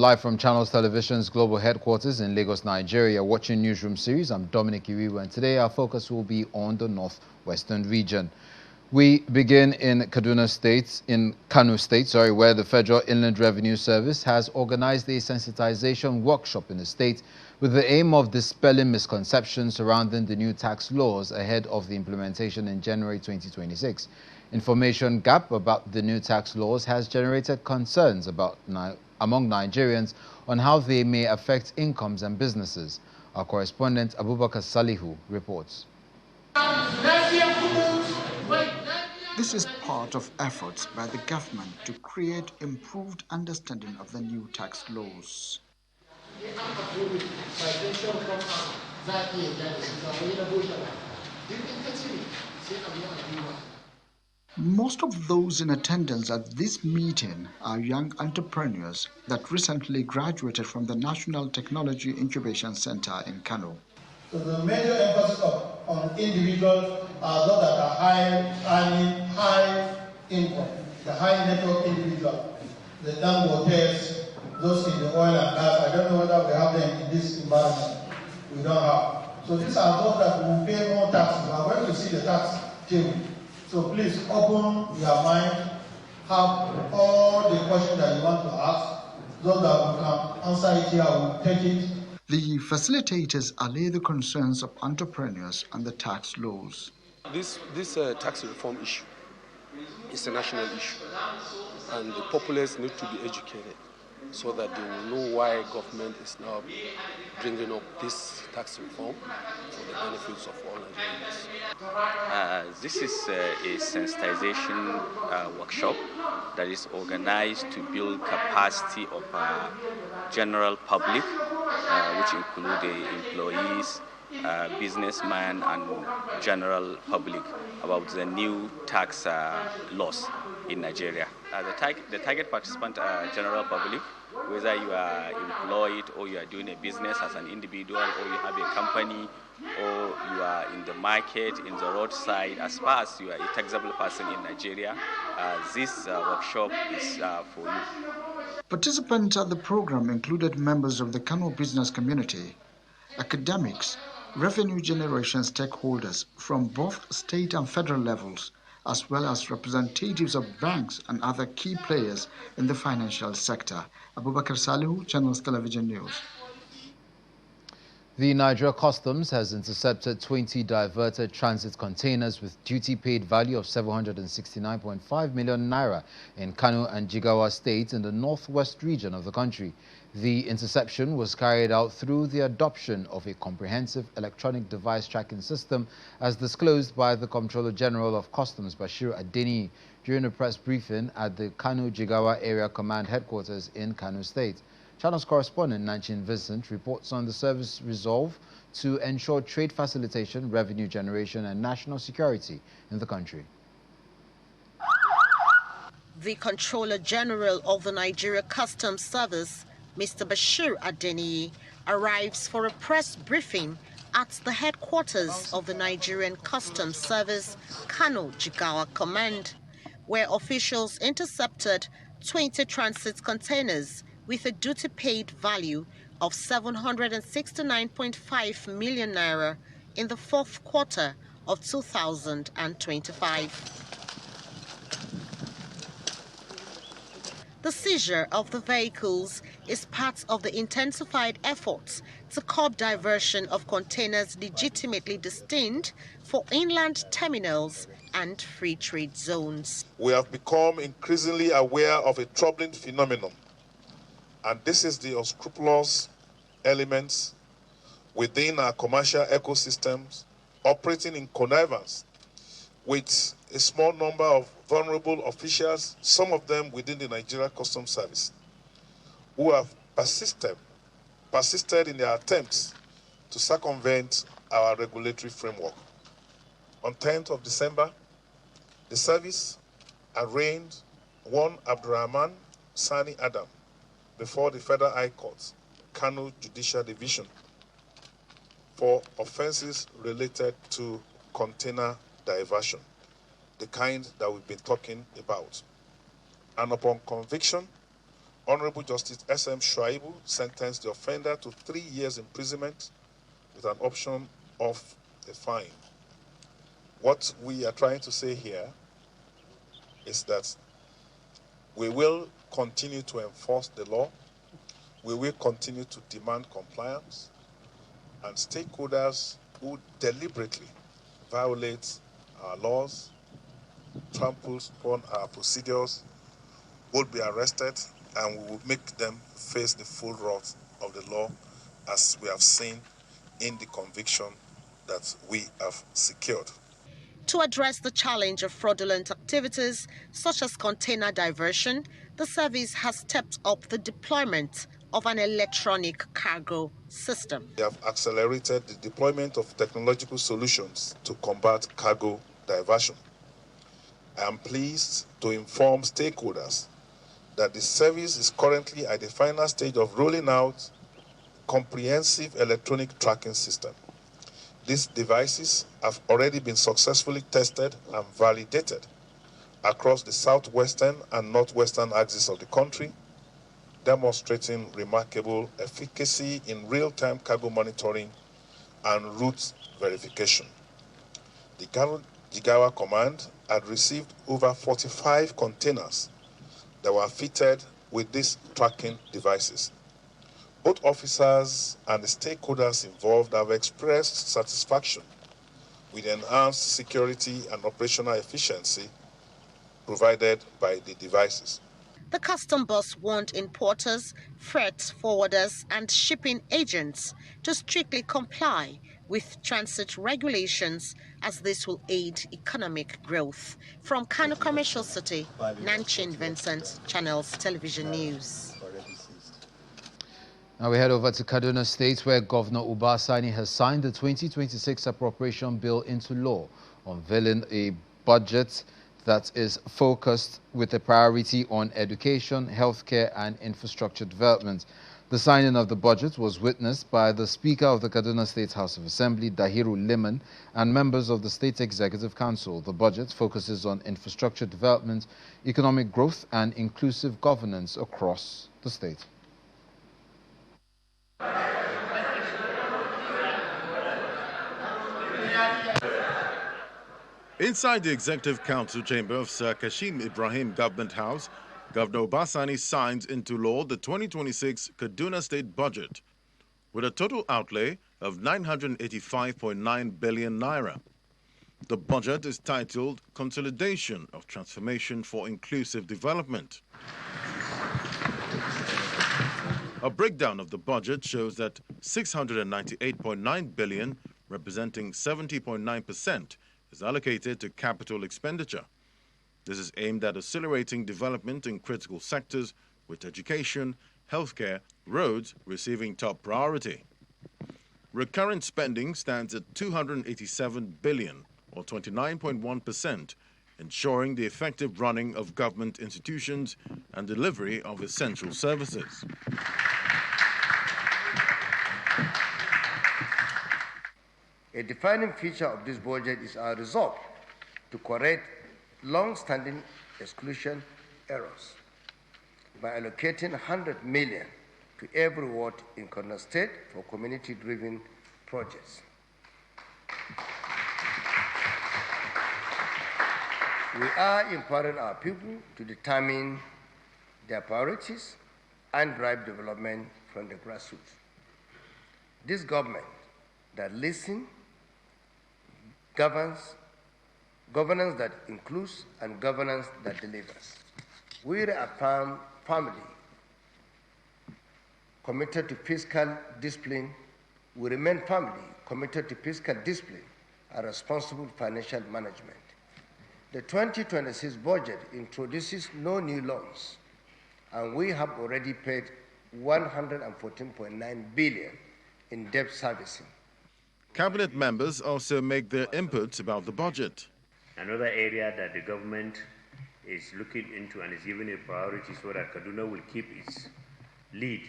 live from Channels Television's global headquarters in Lagos, Nigeria, watching Newsroom series. I'm Dominic Iriwe, and today our focus will be on the northwestern region. We begin in Kaduna State, in Kano State, where the Federal Inland Revenue Service has organized a sensitization workshop in the state with the aim of dispelling misconceptions surrounding the new tax laws ahead of the implementation in January 2026. Information gap about the new tax laws has generated concerns among Nigerians on how they may affect incomes and businesses. Our correspondent Abubakar Salihu reports. This is part of efforts by the government to create improved understanding of the new tax laws. Most of those in attendance at this meeting are young entrepreneurs that recently graduated from the National Technology Incubation Center in Kano. So the major emphasis on individuals are those that are earning high income, the high net worth individual, the Dangotes, those in the oil and gas. I don't know whether we have them in this environment. We don't have. So these are those that will pay more taxes. We are going to see the tax table. So please open your mind, have all the questions that you want to ask, so that we can answer it here, we'll take it. The facilitators allay the concerns of entrepreneurs and the tax laws. This tax reform issue is a national issue, and the populace need to be educated so that they will know why government is now bringing up this tax reform for the benefits of all Nigerians. This is a sensitization workshop that is organized to build capacity of general public, which include the employees, businessmen, and general public about the new tax laws in Nigeria. The target participant are general public, whether you are employed or you are doing a business as an individual, or you have a company, or you are in the market, in the roadside. As far as you are a taxable person in Nigeria, this workshop is for you. Participants at the program included members of the Kano business community, academics, revenue generation stakeholders from both state and federal levels, as well as representatives of banks and other key players in the financial sector. Abubakar Salihu, Channels Television News. The Nigeria Customs has intercepted 20 diverted transit containers with duty-paid value of 769.5 million naira in Kano and Jigawa states in the northwest region of the country. The interception was carried out through the adoption of a comprehensive electronic device tracking system, as disclosed by the Comptroller General of Customs, Bashir Adeni, during a press briefing at the Kano-Jigawa Area Command Headquarters in Kano State. Channels correspondent Nanchin Vincent reports on the service resolve to ensure trade facilitation, revenue generation, and national security in the country. The Comptroller General of the Nigeria Customs Service, Mr. Bashir Adeni, arrives for a press briefing at the headquarters of the Nigerian Customs Service, Kano-Jigawa Command, where officials intercepted 20 transit containers with a duty-paid value of 769.5 million naira in the fourth quarter of 2025. The seizure of the vehicles is part of the intensified efforts to curb diversion of containers legitimately destined for inland terminals and free trade zones. We have become increasingly aware of a troubling phenomenon, and this is the unscrupulous elements within our commercial ecosystems operating in connivance with a small number of vulnerable officials, some of them within the Nigeria Customs Service, who have persisted in their attempts to circumvent our regulatory framework. On 10th of December, the service arraigned one Abdurrahman Sani Adam before the Federal High Court, Kano Judicial Division, for offenses related to container diversion, the kind that we've been talking about. And upon conviction, Honorable Justice S.M. Shuaibu sentenced the offender to 3 years imprisonment with an option of a fine. What we are trying to say here is that we will continue to enforce the law, we will continue to demand compliance, and stakeholders who deliberately violate our laws, tramples upon our procedures, will be arrested, and we will make them face the full wrath of the law, as we have seen in the conviction that we have secured. To address the challenge of fraudulent activities such as container diversion, the service has stepped up the deployment of an electronic cargo system. We have accelerated the deployment of technological solutions to combat cargo diversion. I am pleased to inform stakeholders that the service is currently at the final stage of rolling out comprehensive electronic tracking system. These devices have already been successfully tested and validated across the southwestern and northwestern axis of the country, demonstrating remarkable efficacy in real-time cargo monitoring and route verification. The Kano Jigawa Command had received over 45 containers that were fitted with these tracking devices. Both officers and the stakeholders involved have expressed satisfaction with enhanced security and operational efficiency provided by the devices. The custom boss warned importers, freight forwarders, and shipping agents to strictly comply with transit regulations, as this will aid economic growth. From Kano Commercial City, Nanchin Vincent, Channels Television News. Now we head over to Kaduna State, where Governor Uba Sani has signed the 2026 appropriation bill into law, unveiling a budget that is focused with a priority on education, healthcare, and infrastructure development. The signing of the budget was witnessed by the Speaker of the Kaduna State House of Assembly, Dahiru Liman, and members of the State Executive Council. The budget focuses on infrastructure development, economic growth, and inclusive governance across the state. Inside the Executive Council chamber of Sir Kashim Ibrahim Government House, Governor Uba Sani signs into law the 2026 Kaduna State Budget, with a total outlay of 985.9 billion naira. The budget is titled Consolidation of Transformation for Inclusive Development. A breakdown of the budget shows that 698.9 billion, representing 70.9%, is allocated to capital expenditure. This is aimed at accelerating development in critical sectors, with education, healthcare, roads receiving top priority. Recurrent spending stands at 287 billion, or 29.1%, ensuring the effective running of government institutions and delivery of essential services. A defining feature of this budget is our resolve to correct long-standing exclusion errors by allocating 100 million to every ward in Kaduna State for community-driven projects. We are empowering our people to determine their priorities and drive development from the grassroots. This government that listens, governance that includes, and governance that delivers. We reaffirm family committed to fiscal discipline. We remain family committed to fiscal discipline and responsible financial management. The 2026 budget introduces no new loans, and we have already paid 114.9 billion in debt servicing. Cabinet members also make their inputs about the budget. Another area that the government is looking into and is giving a priority so that Kaduna will keep its lead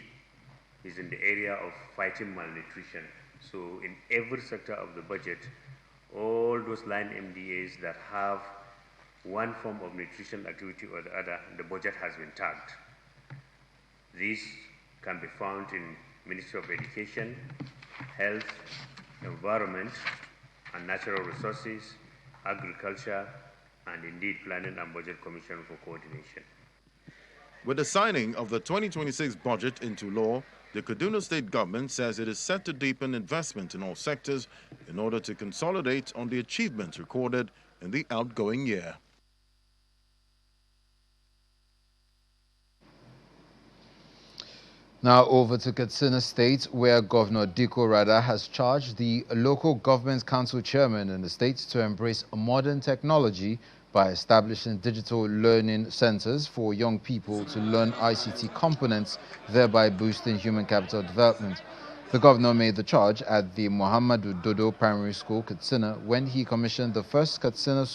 is in the area of fighting malnutrition. So in every sector of the budget, all those line MDAs that have one form of nutritional activity or the other, the budget has been tagged. These can be found in Ministry of Education, Health, Environment and Natural Resources, Agriculture, and indeed Planning and Budget Commission for coordination. With the signing of the 2026 budget into law, the Kaduna state government says it is set to deepen investment in all sectors in order to consolidate on the achievements recorded in the outgoing year. Now over to Katsina State, where Governor Diko Rada has charged the local government council chairman in the state to embrace modern technology by establishing digital learning centers for young people to learn ICT components, thereby boosting human capital development. The governor made the charge at the Muhammadu Dodo Primary School, Katsina, when he commissioned the first Katsina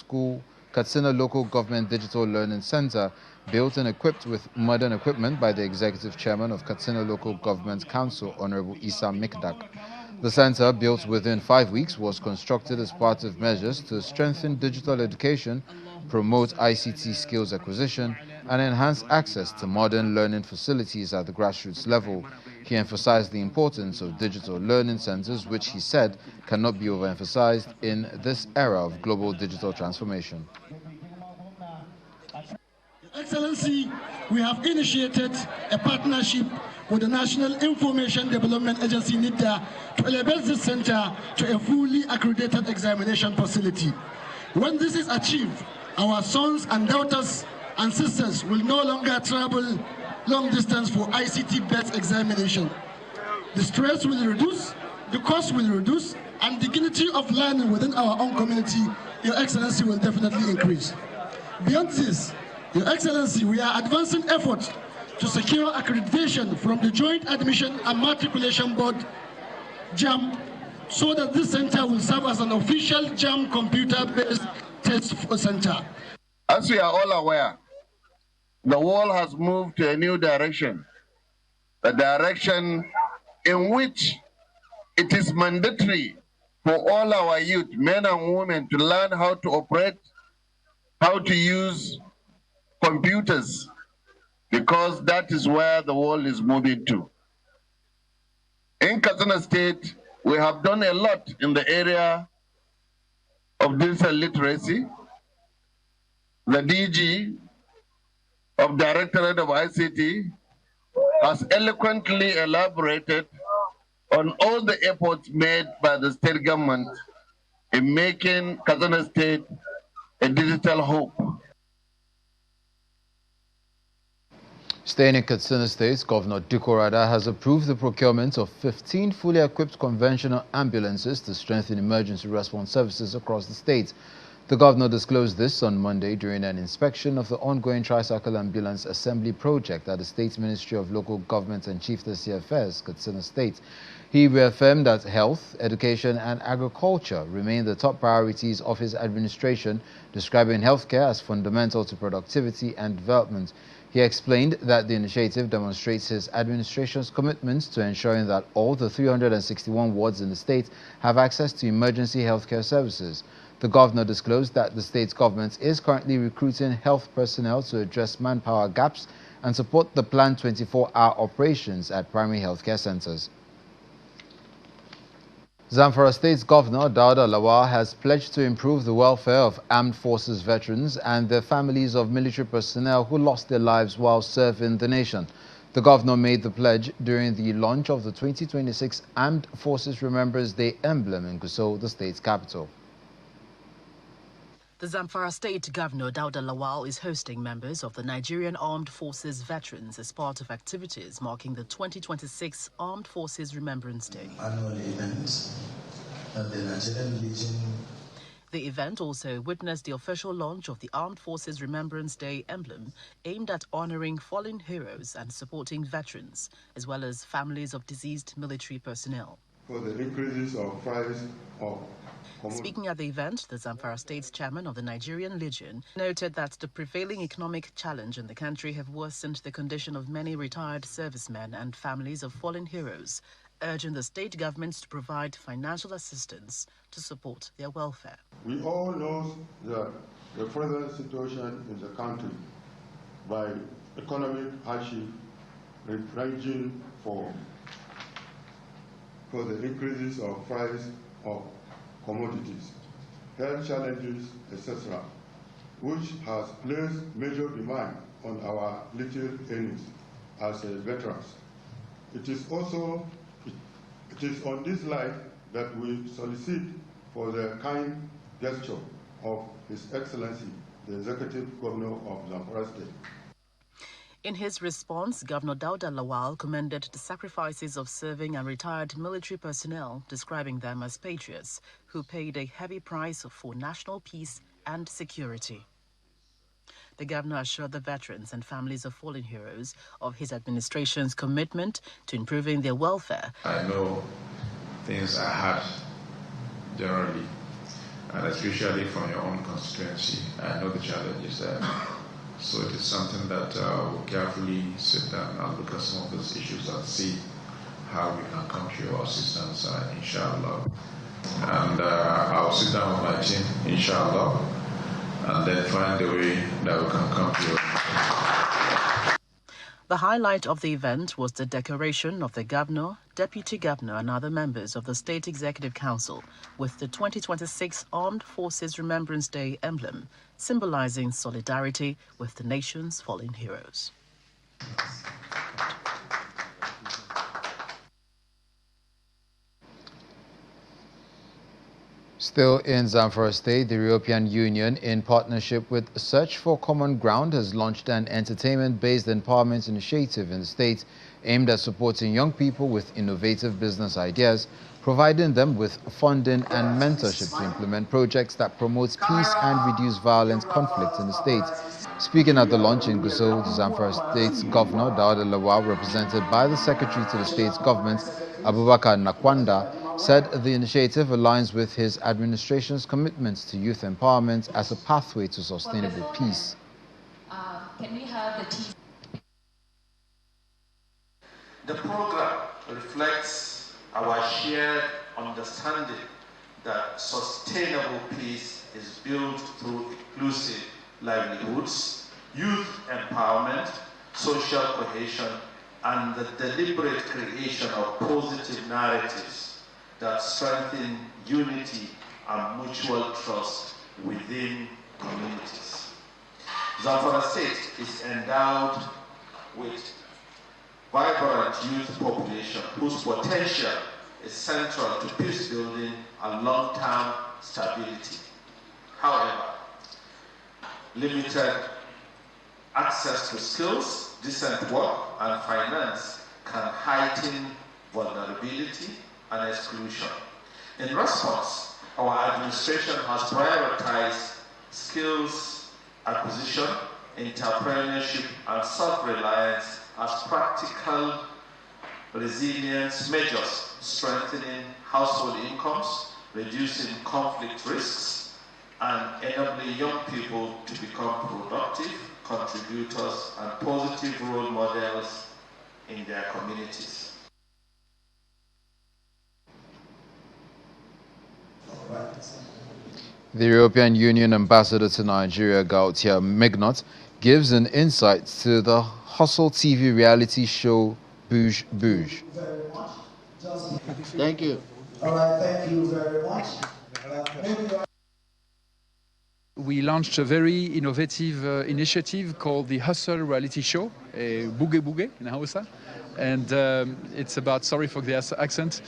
Local Government Digital Learning Center, built and equipped with modern equipment by the Executive Chairman of Katsina Local Government Council, Honorable Isa Mikdak. The center, built within 5 weeks, was constructed as part of measures to strengthen digital education, promote ICT skills acquisition, and enhance access to modern learning facilities at the grassroots level. He emphasized the importance of digital learning centers, which he said cannot be overemphasized in this era of global digital transformation. Excellency, we have initiated a partnership with the National Information Development Agency, NIDA, to elevate this center to a fully accredited examination facility. When this is achieved, our sons and daughters and sisters will no longer travel long distance for ICT-based examination. The stress will reduce, the cost will reduce, and the dignity of learning within our own community, Your Excellency, will definitely increase. Beyond this, Your Excellency, we are advancing efforts to secure accreditation from the Joint Admission and Matriculation Board, JAM, so that this center will serve as an official JAM computer-based test center. As we are all aware, the world has moved to a new direction, a direction in which it is mandatory for all our youth, men and women, to learn how to operate, how to use computers, because that is where the world is moving to. In Katsina State, we have done a lot in the area of digital literacy. The DG of Directorate of ICT has eloquently elaborated on all the efforts made by the state government in making Katsina State a digital hub. Staying in Katsina State, Governor Diko Rada has approved the procurement of 15 fully equipped conventional ambulances to strengthen emergency response services across the state. The governor disclosed this on Monday during an inspection of the ongoing tricycle ambulance assembly project at the State Ministry of Local Government and Chieftaincy Affairs, Katsina State. He reaffirmed that health, education and agriculture remain the top priorities of his administration, describing healthcare as fundamental to productivity and development. He explained that the initiative demonstrates his administration's commitment to ensuring that all the 361 wards in the state have access to emergency healthcare services. The governor disclosed that the state government is currently recruiting health personnel to address manpower gaps and support the planned 24-hour operations at primary healthcare centers. Zamfara State's Governor Dauda Lawal has pledged to improve the welfare of armed forces veterans and their families of military personnel who lost their lives while serving the nation. The governor made the pledge during the launch of the 2026 Armed Forces Remembrance Day emblem in Gusau, the state's capital. The Zamfara State Governor Dauda Lawal is hosting members of the Nigerian Armed Forces veterans as part of activities marking the 2026 Armed Forces Remembrance Day. Annual event at the Nigerian Legion. The event also witnessed the official launch of the Armed Forces Remembrance Day emblem aimed at honoring fallen heroes and supporting veterans, as well as families of deceased military personnel. For the increases of price of Speaking at the event, the Zamfara State's chairman of the Nigerian Legion noted that the prevailing economic challenge in the country have worsened the condition of many retired servicemen and families of fallen heroes, urging the state governments to provide financial assistance to support their welfare. We all know that the present situation in the country, by economic hardship ranging for the increases of price of commodities, health challenges, etc., which has placed major demand on our little earnings as veterans. It is on this line that we solicit for the kind gesture of His Excellency, the Executive Governor of Zamfara State. In his response, Governor Dauda Lawal commended the sacrifices of serving and retired military personnel, describing them as patriots who paid a heavy price for national peace and security. The governor assured the veterans and families of fallen heroes of his administration's commitment to improving their welfare. I know things are hard generally, and especially from your own constituency. I know the challenges there. So it is something that we'll carefully sit down and look at some of those issues and see how we can come to your assistance, inshallah. And I'll sit down with my team, inshallah, and then find a way that we can come to your. The highlight of the event was the decoration of the governor, deputy governor and other members of the State Executive Council with the 2026 Armed Forces Remembrance Day emblem, symbolizing solidarity with the nation's fallen heroes. Still in Zamfara State, the European Union, in partnership with Search for Common Ground, has launched an entertainment-based empowerment initiative in the state aimed at supporting young people with innovative business ideas, providing them with funding and mentorship to implement projects that promote peace and reduce violent conflict in the state. Speaking at the launch in Gusau, the Zamfara State's Governor, Dauda Lawal, represented by the Secretary to the state's government, Abubakar Nakwanda, said the initiative aligns with his administration's commitments to youth empowerment as a pathway to sustainable peace. Can we have the program reflects our shared understanding that sustainable peace is built through inclusive livelihoods, youth empowerment, social cohesion, and the deliberate creation of positive narratives that strengthen unity and mutual trust within communities. Zamfara State is endowed with vibrant youth population whose potential is central to peace building and long-term stability. However, limited access to skills, decent work, and finance can heighten vulnerability and exclusion. In response, our administration has prioritized skills acquisition, entrepreneurship, and self-reliance as practical resilience measures, strengthening household incomes, reducing conflict risks, and enabling young people to become productive contributors and positive role models in their communities. The European Union Ambassador to Nigeria, Gautier Mignot, gives an insight to the Hustle TV reality show Bouge Bouge. Thank you. All right, thank you very much. We launched a very innovative initiative called the Hustle reality show, Bouge Bouge in Hausa. And it's about, sorry for the accent,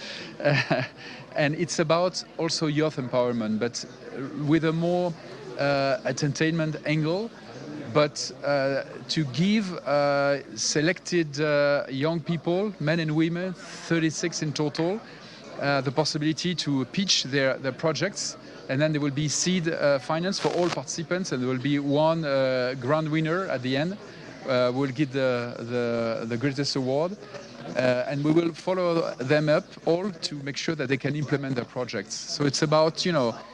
and it's about also youth empowerment, but with a more entertainment angle, but to give selected young people, men and women, 36 in total, the possibility to pitch their projects, and then there will be seed finance for all participants, and there will be one grand winner at the end. We'll get the greatest award, and we will follow them up all to make sure that they can implement their projects. So it's about,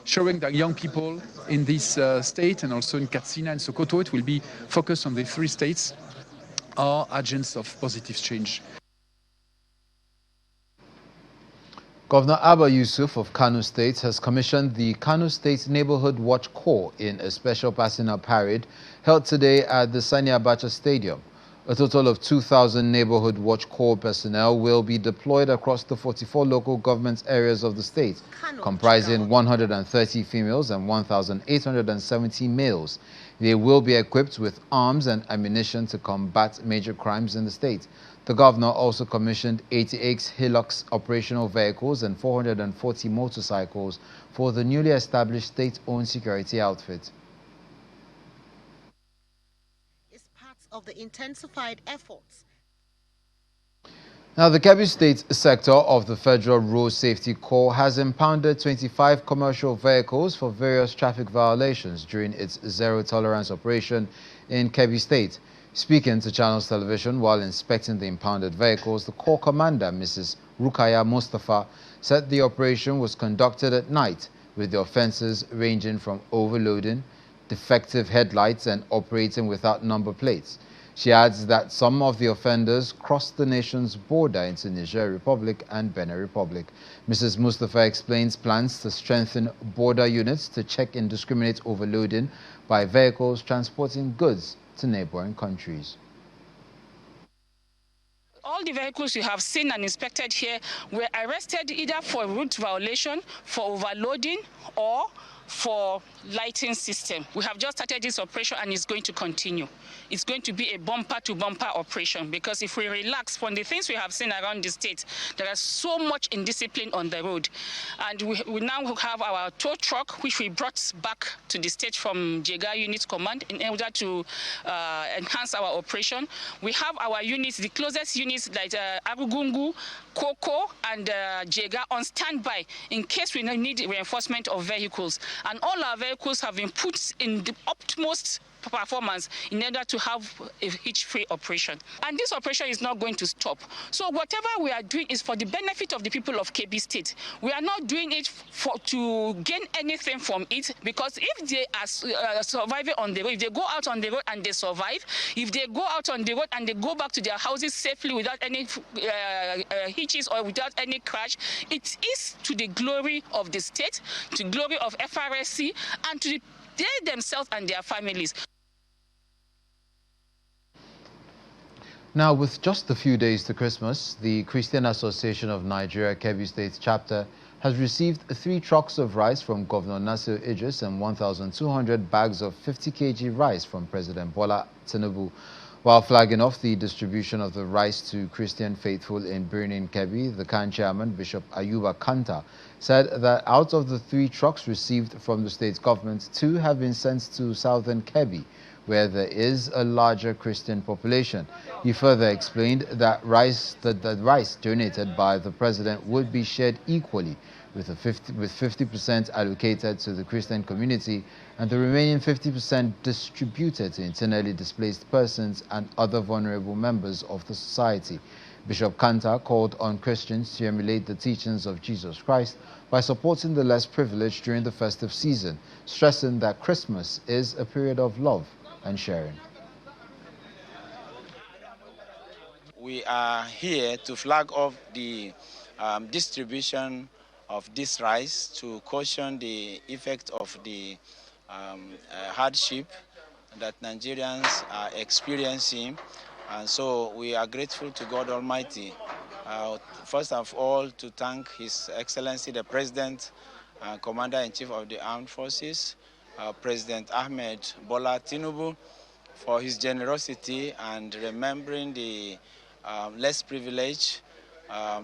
showing that young people in this state and also in Katsina and Sokoto, it will be focused on the 3 states, are agents of positive change. Governor Abba Yusuf of Kano State has commissioned the Kano State Neighborhood Watch Corps in a special passing out parade held today at the Sani Abacha Stadium. A total of 2,000 Neighborhood Watch Corps personnel will be deployed across the 44 local government areas of the state, comprising 130 females and 1,870 males. They will be equipped with arms and ammunition to combat major crimes in the state. The governor also commissioned 88 Hilux operational vehicles and 440 motorcycles for the newly established state-owned security outfit. Of the intensified efforts. Now, the Kebbi State sector of the Federal Road Safety Corps has impounded 25 commercial vehicles for various traffic violations during its zero-tolerance operation in Kebbi State. Speaking to Channels Television while inspecting the impounded vehicles, the Corps commander, Mrs. Rukaya Mustafa, said the operation was conducted at night, with the offenses ranging from overloading, defective headlights and operating without number plates. She adds that some of the offenders crossed the nation's border into Niger Republic and Benin Republic. Mrs. Mustafa explains plans to strengthen border units to check indiscriminate overloading by vehicles transporting goods to neighboring countries. All the vehicles you have seen and inspected here were arrested either for route violation, for overloading, or for lighting system. We have just started this operation and it's going to continue. It's going to be a bumper-to-bumper operation, because if we relax from the things we have seen around the state, there is so much indiscipline on the road. And we now have our tow truck, which we brought back to the state from Jega Unit Command in order to enhance our operation. We have our units, the closest units like Arugungu, Koko, and Jega on standby in case we need reinforcement of vehicles. And all our vehicles have been put in the utmost performance in order to have a hitch-free operation. And this operation is not going to stop. So whatever we are doing is for the benefit of the people of Kebbi State. We are not doing it to gain anything from it, because if they are surviving on the road, if they go out on the road and they survive, if they go out on the road and they go back to their houses safely without any hitches or without any crash, it is to the glory of the state, to the glory of FRSC, and to they themselves and their families. Now, with just a few days to Christmas, the Christian Association of Nigeria Kebbi State chapter has received 3 trucks of rice from Governor Nasir Idris and 1,200 bags of 50 kg rice from President Bola Tinubu. While flagging off the distribution of the rice to Christian faithful in Birnin Kebbi, the CAN chairman, Bishop Ayuba Kanta, said that out of the 3 trucks received from the state government, 2 have been sent to southern Kebbi, where there is a larger Christian population. He further explained that rice donated by the president would be shared equally, with 50% allocated to the Christian community and the remaining 50% distributed to internally displaced persons and other vulnerable members of the society. Bishop Kanta called on Christians to emulate the teachings of Jesus Christ by supporting the less privileged during the festive season, stressing that Christmas is a period of love and sharing. We are here to flag off the distribution of this rice to caution the effect of the hardship that Nigerians are experiencing. And so we are grateful to God Almighty, first of all, to thank His Excellency the President, Commander-in-Chief of the Armed Forces, President Ahmed Bola Tinubu, for his generosity and remembering the less privileged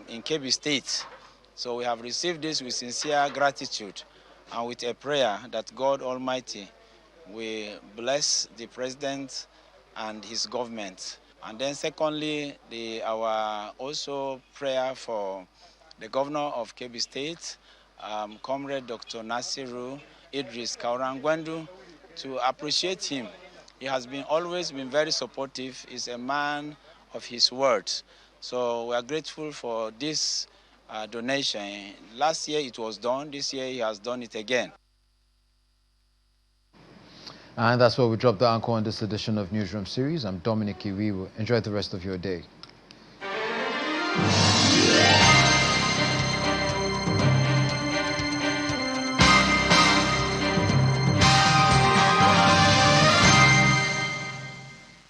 in Kebbi State. So we have received this with sincere gratitude and with a prayer that God Almighty will bless the President and his government. And then secondly, our also prayer for the Governor of Kebbi State, Comrade Dr. Nasiru Idris Kaurangwendu, to appreciate him. He has always been very supportive. He's a man of his words. So we are grateful for this donation. Last year it was done. This year he has done it again. And that's where we drop the anchor on this edition of Newsroom Series. I'm Dominic Iwiwu. Enjoy the rest of your day.